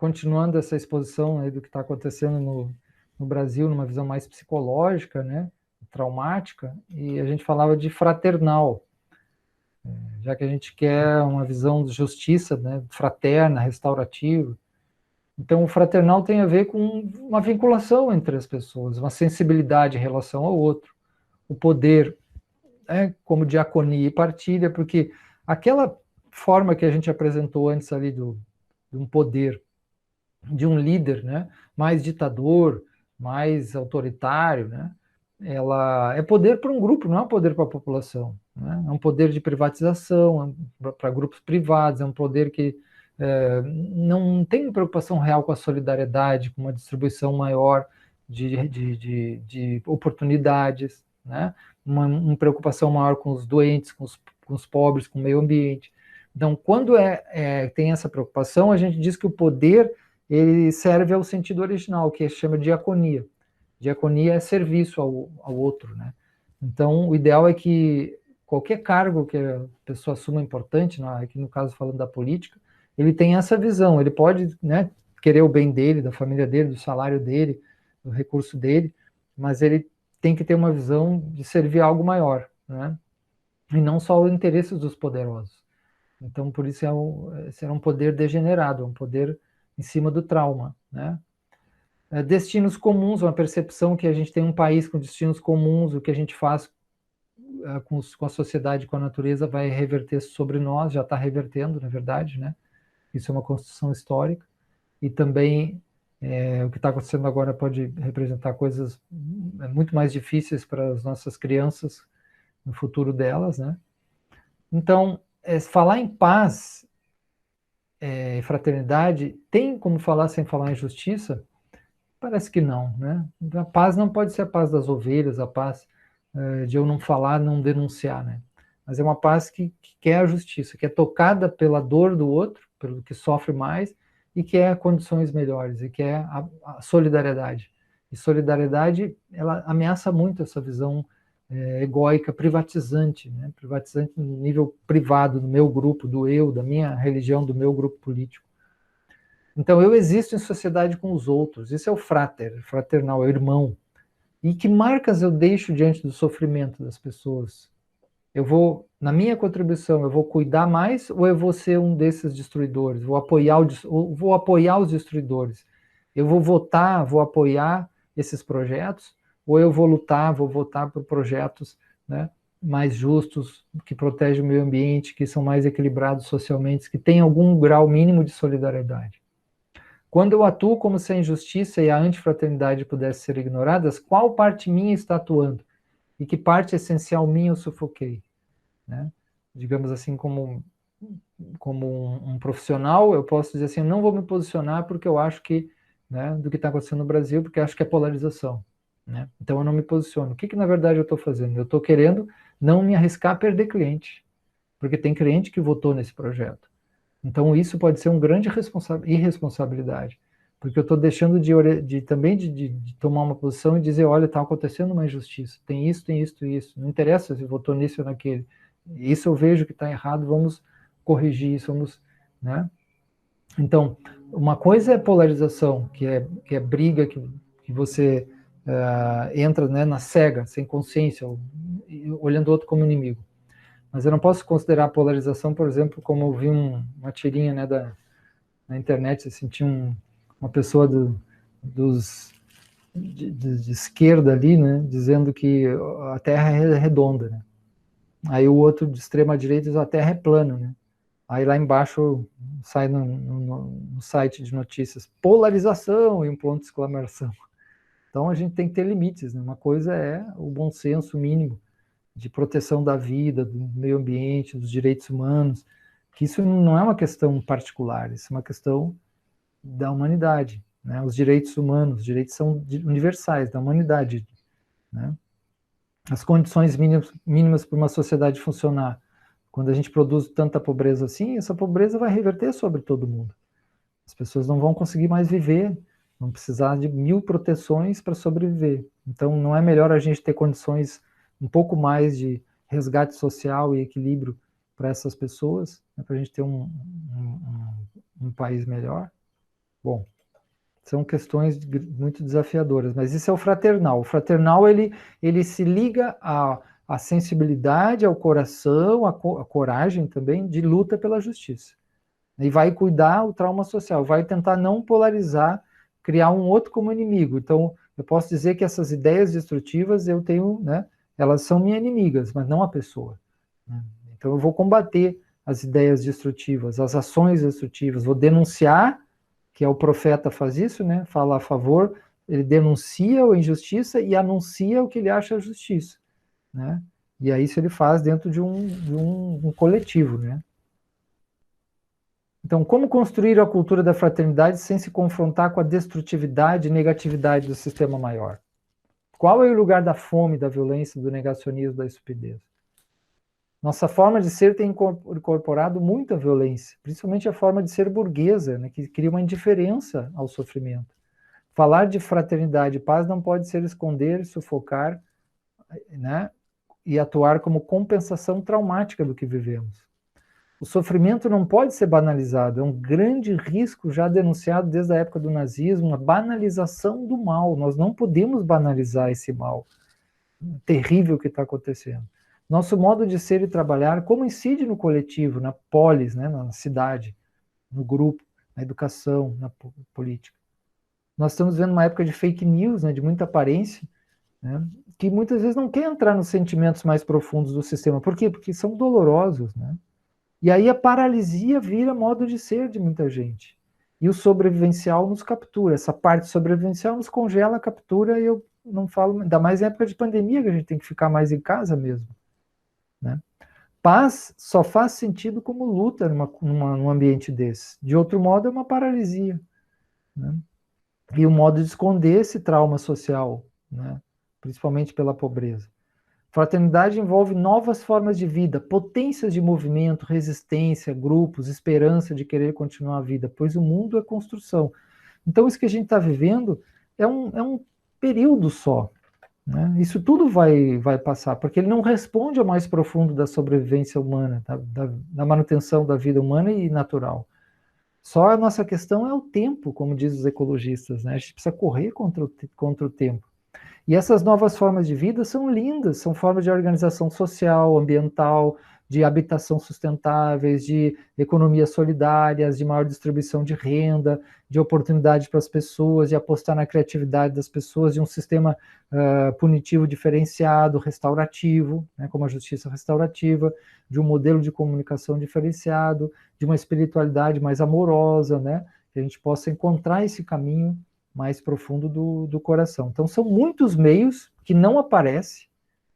continuando essa exposição aí do que está acontecendo no Brasil, numa visão mais psicológica, né, traumática, e a gente falava de fraternal, já que a gente quer uma visão de justiça, né, fraterna, restaurativa. Então, o fraternal tem a ver com uma vinculação entre as pessoas, uma sensibilidade em relação ao outro, o poder, né, como diaconia e partilha, porque aquela forma que a gente apresentou antes ali de um poder, de um líder, né, mais ditador, mais autoritário, né, ela é poder para um grupo, não é um poder para a população, né? É um poder de privatização, para grupos privados, é um poder que não tem preocupação real com a solidariedade, com uma distribuição maior de oportunidades, né? Uma preocupação maior com os doentes, com os pobres, com o meio ambiente. Então, quando tem essa preocupação, a gente diz que o poder ele serve ao sentido original, que se chama diaconia. Diaconia é serviço ao outro, né? Então, o ideal é que qualquer cargo que a pessoa assuma importante, aqui no caso falando da política, ele tem essa visão, ele pode, né, querer o bem dele, da família dele, do salário dele, do recurso dele, mas ele tem que ter uma visão de servir algo maior, né? E não só os interesses dos poderosos. Então, por isso esse é um poder degenerado, um poder em cima do trauma, né? Destinos comuns, uma percepção que a gente tem um país com destinos comuns, o que a gente faz com a sociedade, com a natureza, vai reverter sobre nós, já está revertendo, na verdade, né? Isso é uma construção histórica. E também o que está acontecendo agora pode representar coisas muito mais difíceis para as nossas crianças, no futuro delas, né? Então, falar em paz e fraternidade, tem como falar sem falar em justiça? Parece que não, né? A paz não pode ser a paz das ovelhas, a paz de eu não falar, não denunciar, né? Mas é uma paz que quer a justiça, que é tocada pela dor do outro, pelo que sofre mais, e que é condições melhores, e que é a solidariedade. E solidariedade, ela ameaça muito essa visão egóica, privatizante, né? Privatizante no nível privado, do meu grupo, do eu, da minha religião, do meu grupo político. Então, eu existo em sociedade com os outros. Isso é o fraternal, é o irmão. E que marcas eu deixo diante do sofrimento das pessoas? Eu vou, na minha contribuição, eu vou cuidar mais ou eu vou ser um desses destruidores? Vou apoiar os destruidores? Eu vou votar, vou apoiar esses projetos? Ou eu vou lutar, vou votar por projetos, né, mais justos, que protegem o meio ambiente, que são mais equilibrados socialmente, que têm algum grau mínimo de solidariedade? Quando eu atuo como se a injustiça e a antifraternidade pudessem ser ignoradas, qual parte minha está atuando? E que parte essencial minha eu sufoquei? Né? Digamos assim, como um profissional, eu posso dizer assim, não vou me posicionar porque eu acho que, né, do que está acontecendo no Brasil, porque eu acho que é polarização. Né? Então eu não me posiciono. O que na verdade eu estou fazendo? Eu estou querendo não me arriscar a perder cliente, porque tem cliente que votou nesse projeto. Então, isso pode ser uma grande irresponsabilidade, porque eu estou deixando também de tomar uma posição e dizer, olha, está acontecendo uma injustiça, tem isso, isso. Não interessa se votou nisso ou naquele. Isso eu vejo que está errado, vamos corrigir isso, né? Então, uma coisa é polarização, que é briga, que você entra, né, na cega, sem consciência, olhando o outro como inimigo. Mas eu não posso considerar a polarização, por exemplo, como eu vi uma tirinha, né, na internet, assim, tinha uma pessoa de esquerda ali, né, dizendo que a Terra é redonda, né? Aí o outro de extrema direita diz a Terra é plana, né? Aí lá embaixo sai no site de notícias polarização e um ponto de exclamação. Então a gente tem que ter limites, né? Uma coisa é o bom senso mínimo de proteção da vida, do meio ambiente, dos direitos humanos, que isso não é uma questão particular, isso é uma questão da humanidade, né? Os direitos humanos, os direitos são universais, da humanidade, né? As condições mínimas para uma sociedade funcionar. Quando a gente produz tanta pobreza assim, essa pobreza vai reverter sobre todo mundo. As pessoas não vão conseguir mais viver, vão precisar de 1000 proteções para sobreviver. Então, não é melhor a gente ter condições um pouco mais de resgate social e equilíbrio para essas pessoas, né, para a gente ter um país melhor? Bom, são questões muito desafiadoras, mas isso é o fraternal. O fraternal, ele se liga à sensibilidade, ao coração, à coragem também, de luta pela justiça. E vai cuidar o trauma social, vai tentar não polarizar, criar um outro como inimigo. Então, eu posso dizer que essas ideias destrutivas, eu tenho, né, elas são minhas inimigas, mas não a pessoa. Né? Então, eu vou combater as ideias destrutivas, as ações destrutivas, vou denunciar, que é o profeta faz isso, né? Fala a favor, ele denuncia a injustiça e anuncia o que ele acha justiça, né? E aí isso ele faz dentro de um coletivo, né? Então, como construir a cultura da fraternidade sem se confrontar com a destrutividade e negatividade do sistema maior? Qual é o lugar da fome, da violência, do negacionismo, da estupidez? Nossa forma de ser tem incorporado muita violência, principalmente a forma de ser burguesa, né, que cria uma indiferença ao sofrimento. Falar de fraternidade e paz não pode ser esconder, sufocar, né, e atuar como compensação traumática do que vivemos. O sofrimento não pode ser banalizado, é um grande risco já denunciado desde a época do nazismo, a banalização do mal. Nós não podemos banalizar esse mal terrível que está acontecendo. Nosso modo de ser e trabalhar, como incide no coletivo, na polis, né, na cidade, no grupo, na educação, na política. Nós estamos vendo uma época de fake news, né, de muita aparência, né, que muitas vezes não quer entrar nos sentimentos mais profundos do sistema. Por quê? Porque são dolorosos, né? E aí a paralisia vira modo de ser de muita gente. E o sobrevivencial nos captura. Essa parte sobrevivencial nos congela, captura, e eu não falo, ainda mais em época de pandemia, que a gente tem que ficar mais em casa mesmo. Né? Paz só faz sentido como luta num ambiente desse. De outro modo, é uma paralisia. Né? E o modo de esconder esse trauma social, né? Principalmente pela pobreza. Fraternidade envolve novas formas de vida, potências de movimento, resistência, grupos, esperança de querer continuar a vida, pois o mundo é construção. Então, isso que a gente está vivendo é um período só. Né? Isso tudo vai passar, porque ele não responde ao mais profundo da sobrevivência humana, da manutenção da vida humana e natural. Só a nossa questão é o tempo, como dizem os ecologistas. Né? A gente precisa correr contra o tempo. E essas novas formas de vida são lindas, são formas de organização social, ambiental, de habitação sustentáveis, de economias solidárias, de maior distribuição de renda, de oportunidade para as pessoas, de apostar na criatividade das pessoas, de um sistema punitivo diferenciado, restaurativo, né, como a justiça restaurativa, de um modelo de comunicação diferenciado, de uma espiritualidade mais amorosa, né, que a gente possa encontrar esse caminho mais profundo do coração. Então, são muitos meios que não aparecem,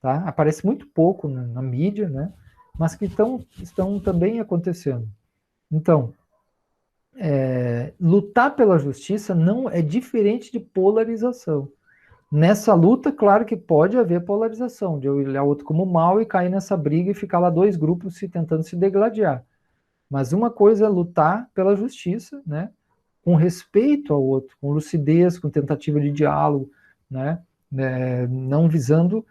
tá? Aparece muito pouco na mídia, né? Mas que estão também acontecendo. Então, lutar pela justiça não é diferente de polarização. Nessa luta, claro que pode haver polarização, de eu olhar o outro como mal e cair nessa briga e ficar lá dois grupos tentando se degladiar. Mas uma coisa é lutar pela justiça, né? Com respeito ao outro, com lucidez, com tentativa de diálogo, né? Não visando,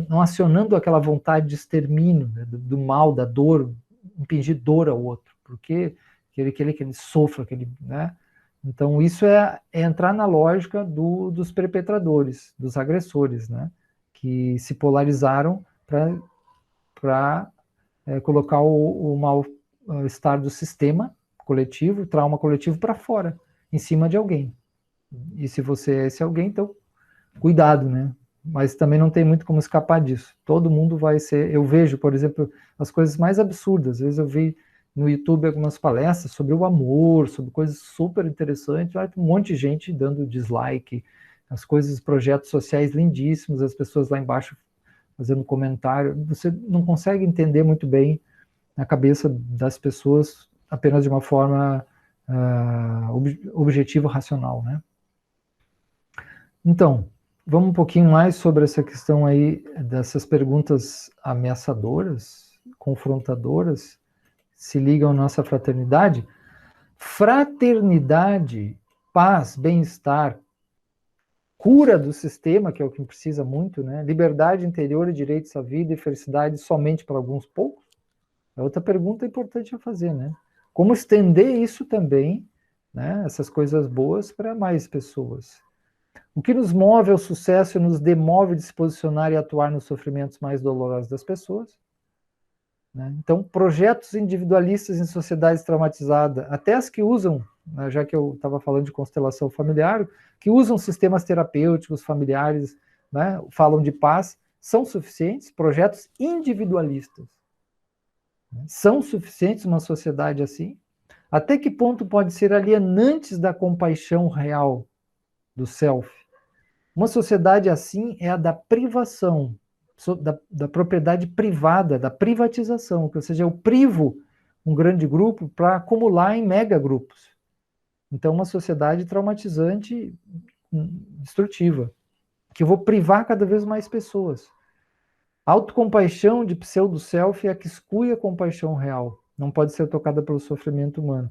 não acionando aquela vontade de extermínio, né? do mal, da dor, impingir dor ao outro, porque que ele sofra, né? Então isso é entrar na lógica dos perpetradores, dos agressores, né? Que se polarizaram para colocar o mal-estar do sistema coletivo, trauma coletivo para fora, em cima de alguém. E se você é esse alguém, então cuidado, né? Mas também não tem muito como escapar disso. Todo mundo vai ser. Eu vejo, por exemplo, as coisas mais absurdas. Às vezes eu vi no YouTube algumas palestras sobre o amor, sobre coisas super interessantes. Vai um monte de gente dando dislike, as coisas, projetos sociais lindíssimos, as pessoas lá embaixo fazendo comentário. Você não consegue entender muito bem a cabeça das pessoas apenas de uma forma objetiva, racional, né? Então, vamos um pouquinho mais sobre essa questão aí dessas perguntas ameaçadoras, confrontadoras, se ligam à nossa fraternidade. Fraternidade, paz, bem-estar, cura do sistema, que é o que precisa muito, né? Liberdade interior e direitos à vida e felicidade somente para alguns poucos? É outra pergunta importante a fazer, né? Como estender isso também, né, essas coisas boas para mais pessoas. O que nos move ao sucesso e nos demove de se posicionar e atuar nos sofrimentos mais dolorosos das pessoas. Né? Então, projetos individualistas em sociedades traumatizadas, até as que usam, né, já que eu estava falando de constelação familiar, que usam sistemas terapêuticos familiares, né, falam de paz, são suficientes. Projetos individualistas, né, são suficientes uma sociedade assim? Até que ponto pode ser alienantes da compaixão real do self? Uma sociedade assim é a da privação, da propriedade privada, da privatização, ou seja, eu privo um grande grupo para acumular em megagrupos. Então, uma sociedade traumatizante, destrutiva, que eu vou privar cada vez mais pessoas. A autocompaixão de pseudo-self é a que exclui a compaixão real, não pode ser tocada pelo sofrimento humano.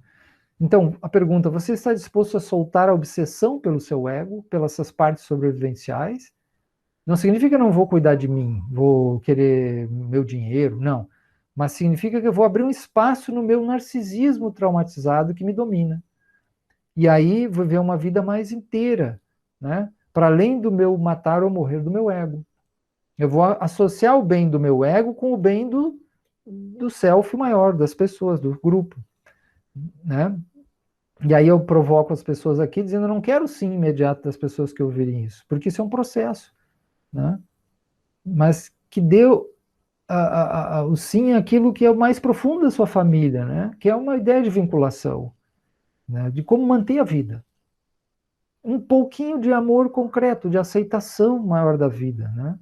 Então, a pergunta, você está disposto a soltar a obsessão pelo seu ego, pelas suas partes sobrevivenciais? Não significa que eu não vou cuidar de mim, vou querer meu dinheiro, não. Mas significa que eu vou abrir um espaço no meu narcisismo traumatizado que me domina. E aí vou ver uma vida mais inteira, né? Para além do meu matar ou morrer do meu ego. Eu vou associar o bem do meu ego com o bem do self maior, das pessoas, do grupo, né? E aí eu provoco as pessoas aqui dizendo, eu não quero sim imediato das pessoas que ouvirem isso, porque isso é um processo, né? Mas que deu o sim aquilo que é o mais profundo da sua família, né? Que é uma ideia de vinculação, né? De como manter a vida. Um pouquinho de amor concreto, de aceitação maior da vida, né?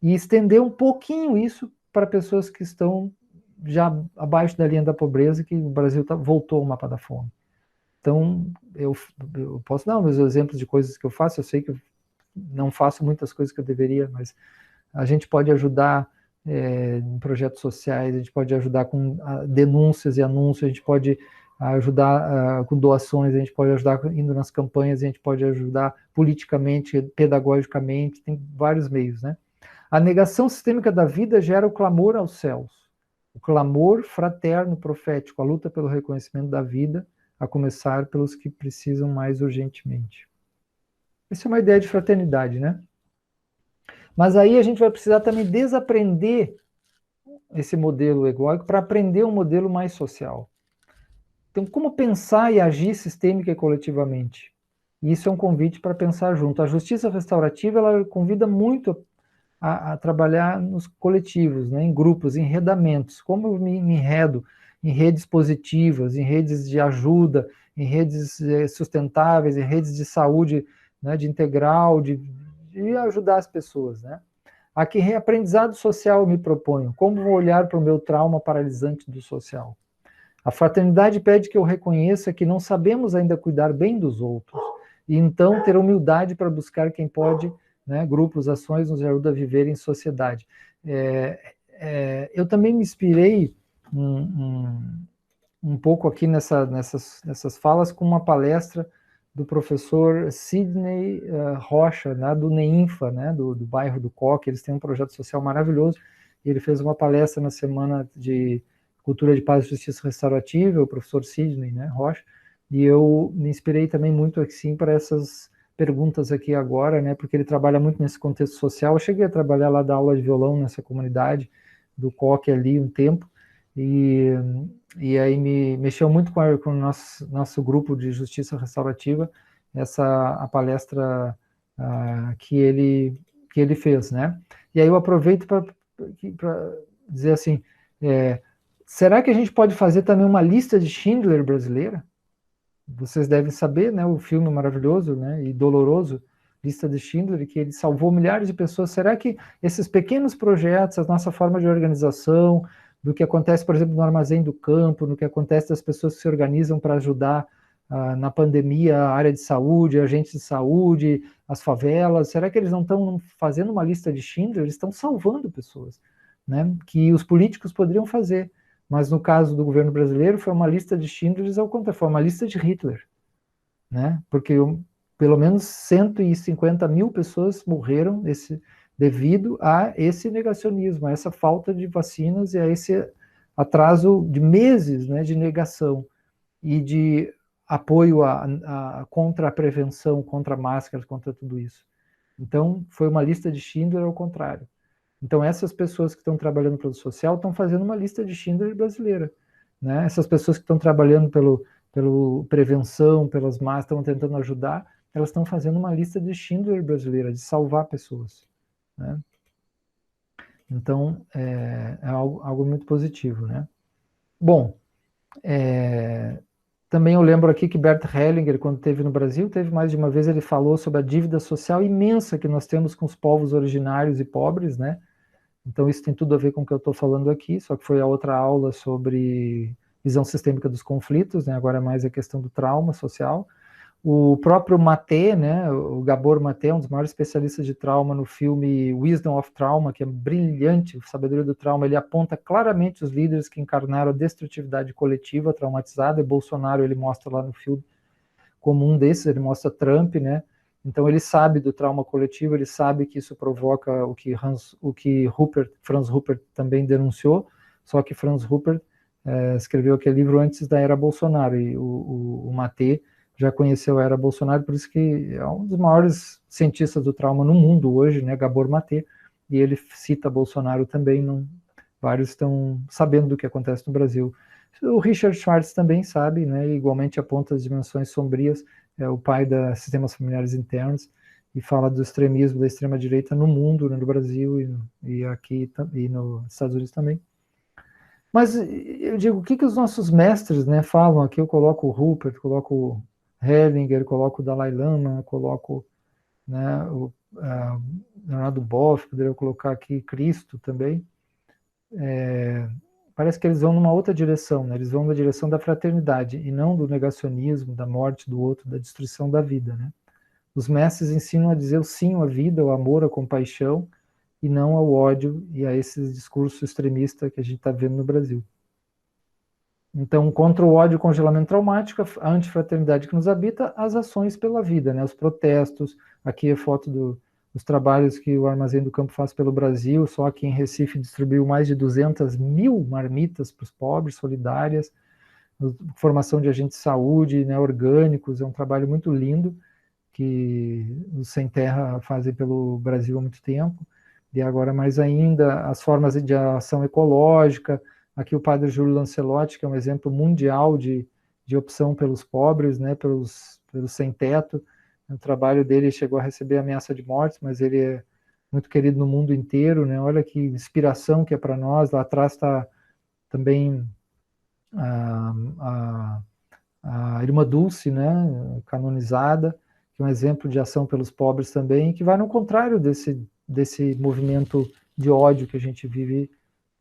E estender um pouquinho isso para pessoas que estão já abaixo da linha da pobreza, que o Brasil voltou ao mapa da fome. Então, eu posso dar meus exemplos de coisas que eu faço, eu sei que eu não faço muitas coisas que eu deveria, mas a gente pode ajudar em projetos sociais, a gente pode ajudar com denúncias e anúncios, a gente pode ajudar com doações, a gente pode ajudar indo nas campanhas, a gente pode ajudar politicamente, pedagogicamente, tem vários meios, né? A negação sistêmica da vida gera o clamor aos céus, o clamor fraterno profético, a luta pelo reconhecimento da vida, a começar pelos que precisam mais urgentemente. Essa é uma ideia de fraternidade, né? Mas aí a gente vai precisar também desaprender esse modelo egóico para aprender um modelo mais social. Então, como pensar e agir sistêmica e coletivamente? Isso é um convite para pensar junto. A justiça restaurativa, ela convida muito a trabalhar nos coletivos, né, em grupos, em enredamentos. Como eu me enredo em redes positivas, em redes de ajuda, em redes sustentáveis, em redes de saúde, né, de integral, de ajudar as pessoas, né? A que reaprendizado social eu me proponho? Como vou olhar para o meu trauma paralisante do social? A fraternidade pede que eu reconheça que não sabemos ainda cuidar bem dos outros, e então ter humildade para buscar quem pode, né, grupos, ações, nos ajuda a viver em sociedade. Eu também me inspirei um pouco aqui nessas falas com uma palestra do professor Sidney Rocha, né, do NEINFA, né, do bairro do Coque. Eles têm um projeto social maravilhoso, e ele fez uma palestra na Semana de Cultura de Paz e Justiça Restaurativa, o professor Sidney, né, Rocha, e eu me inspirei também muito assim para essas perguntas aqui agora, né, porque ele trabalha muito nesse contexto social. Eu cheguei a trabalhar lá, dar aula de violão nessa comunidade do Coque ali um tempo, e aí me mexeu muito com o nosso grupo de justiça restaurativa, a palestra que ele fez, né? E aí eu aproveito para dizer assim, será que a gente pode fazer também uma lista de Schindler brasileira? Vocês devem saber, né, o filme maravilhoso, né, e doloroso, Lista de Schindler, que ele salvou milhares de pessoas. Será que esses pequenos projetos, a nossa forma de organização, do que acontece, por exemplo, no Armazém do Campo, no que acontece das pessoas que se organizam para ajudar na pandemia, a área de saúde, agentes de saúde, as favelas, será que eles não estão fazendo uma lista de Schindler? Eles estão salvando pessoas, né, que os políticos poderiam fazer. Mas no caso do governo brasileiro foi uma lista de Schindler, ao contrário, foi uma lista de Hitler, né? Porque pelo menos 150 mil pessoas morreram devido a esse negacionismo, a essa falta de vacinas e a esse atraso de meses, né, de negação e de apoio contra a prevenção, contra máscaras, contra tudo isso. Então, foi uma lista de Schindler ao contrário. Então, essas pessoas que estão trabalhando no produto social estão fazendo uma lista de Schindler brasileira. Né? Essas pessoas que estão trabalhando pelo prevenção, pelas máscaras, estão tentando ajudar, elas estão fazendo uma lista de Schindler brasileira, de salvar pessoas. Né? Então, é algo muito positivo. Né? Bom, também eu lembro aqui que Bert Hellinger, quando esteve no Brasil, teve mais de uma vez, ele falou sobre a dívida social imensa que nós temos com os povos originários e pobres, né? Então isso tem tudo a ver com o que eu estou falando aqui, só que foi a outra aula sobre visão sistêmica dos conflitos, né? Agora é mais a questão do trauma social. O próprio Maté, né, o Gabor Maté, um dos maiores especialistas de trauma no filme Wisdom of Trauma, que é brilhante, Sabedoria do Trauma, ele aponta claramente os líderes que encarnaram a destrutividade coletiva traumatizada, e Bolsonaro ele mostra lá no filme como um desses, ele mostra Trump, né, então ele sabe do trauma coletivo, ele sabe que isso provoca o que Franz Rupert também denunciou, só que Franz Rupert escreveu aquele livro antes da era Bolsonaro, e o Maté já conheceu a era Bolsonaro, por isso que é um dos maiores cientistas do trauma no mundo hoje, né, Gabor Maté, e ele cita Bolsonaro também, vários estão sabendo do que acontece no Brasil. O Richard Schwartz também sabe, né, igualmente aponta as dimensões sombrias, é o pai da sistemas familiares internos, e fala do extremismo da extrema-direita no mundo, no Brasil e aqui e nos Estados Unidos também. Mas eu digo, o que os nossos mestres, né, falam aqui? Eu coloco o Rupert, coloco o Hellinger, coloco o Dalai Lama, coloco, né, o Leonardo Boff, poderia colocar aqui Cristo também. Parece que eles vão numa outra direção, né? Eles vão na direção da fraternidade e não do negacionismo, da morte do outro, da destruição da vida, né? Os mestres ensinam a dizer o sim à vida, ao amor, à compaixão, e não ao ódio e a esse discurso extremista que a gente está vendo no Brasil. Então, contra o ódio e o congelamento traumático, a antifraternidade que nos habita, as ações pela vida, né? Os protestos, aqui é foto dos trabalhos que o Armazém do Campo faz pelo Brasil, só aqui em Recife distribuiu mais de 200 mil marmitas para os pobres, solidárias, formação de agentes de saúde, né, orgânicos, é um trabalho muito lindo, que os Sem Terra fazem pelo Brasil há muito tempo, e agora mais ainda, as formas de ação ecológica. Aqui o padre Júlio Lancelotti, que é um exemplo mundial de opção pelos pobres, né, pelos sem-teto. O trabalho dele chegou a receber ameaça de morte, mas ele é muito querido no mundo inteiro, né? Olha que inspiração que é para nós. Lá atrás está também a Irmã Dulce, né, canonizada, que é um exemplo de ação pelos pobres também, que vai no contrário desse movimento de ódio que a gente vive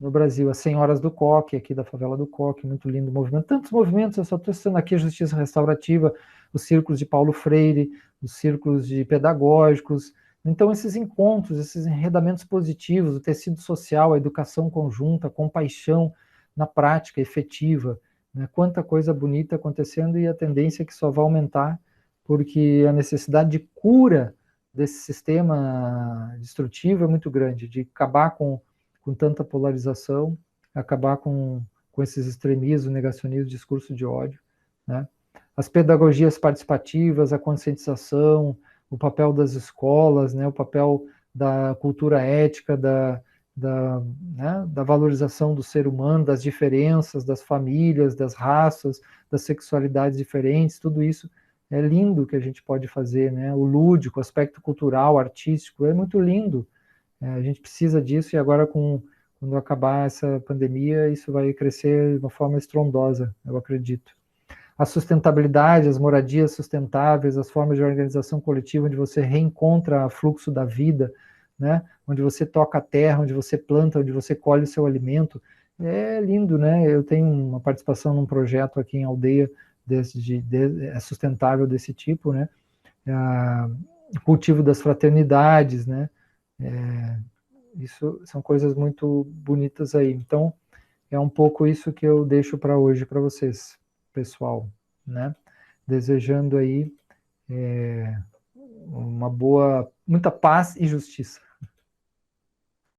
no Brasil. As Senhoras do Coque, aqui da favela do Coque, muito lindo movimento. Tantos movimentos, eu só estou citando aqui a Justiça Restaurativa, os círculos de Paulo Freire, os círculos de pedagógicos. Então, esses encontros, esses enredamentos positivos, o tecido social, a educação conjunta, a compaixão na prática efetiva, né? Quanta coisa bonita acontecendo, e a tendência é que só vai aumentar, porque a necessidade de cura desse sistema destrutivo é muito grande, de acabar com tanta polarização, acabar com esses extremismos, negacionismo, discurso de ódio, né? As pedagogias participativas, a conscientização, o papel das escolas, né? O papel da cultura ética, né, da valorização do ser humano, das diferenças, das famílias, das raças, das sexualidades diferentes, tudo isso é lindo que a gente pode fazer, né? O lúdico, o aspecto cultural, artístico, é muito lindo. A gente precisa disso, e agora quando acabar essa pandemia, isso vai crescer de uma forma estrondosa, eu acredito. A sustentabilidade, as moradias sustentáveis, as formas de organização coletiva, onde você reencontra o fluxo da vida, né? Onde você toca a terra, onde você planta, onde você colhe o seu alimento. É lindo, né? Eu tenho uma participação num projeto aqui em Aldeia sustentável desse tipo, né? O cultivo das fraternidades, né? Isso são coisas muito bonitas aí. Então, é um pouco isso que eu deixo para hoje para vocês, pessoal, né? Desejando aí muita paz e justiça.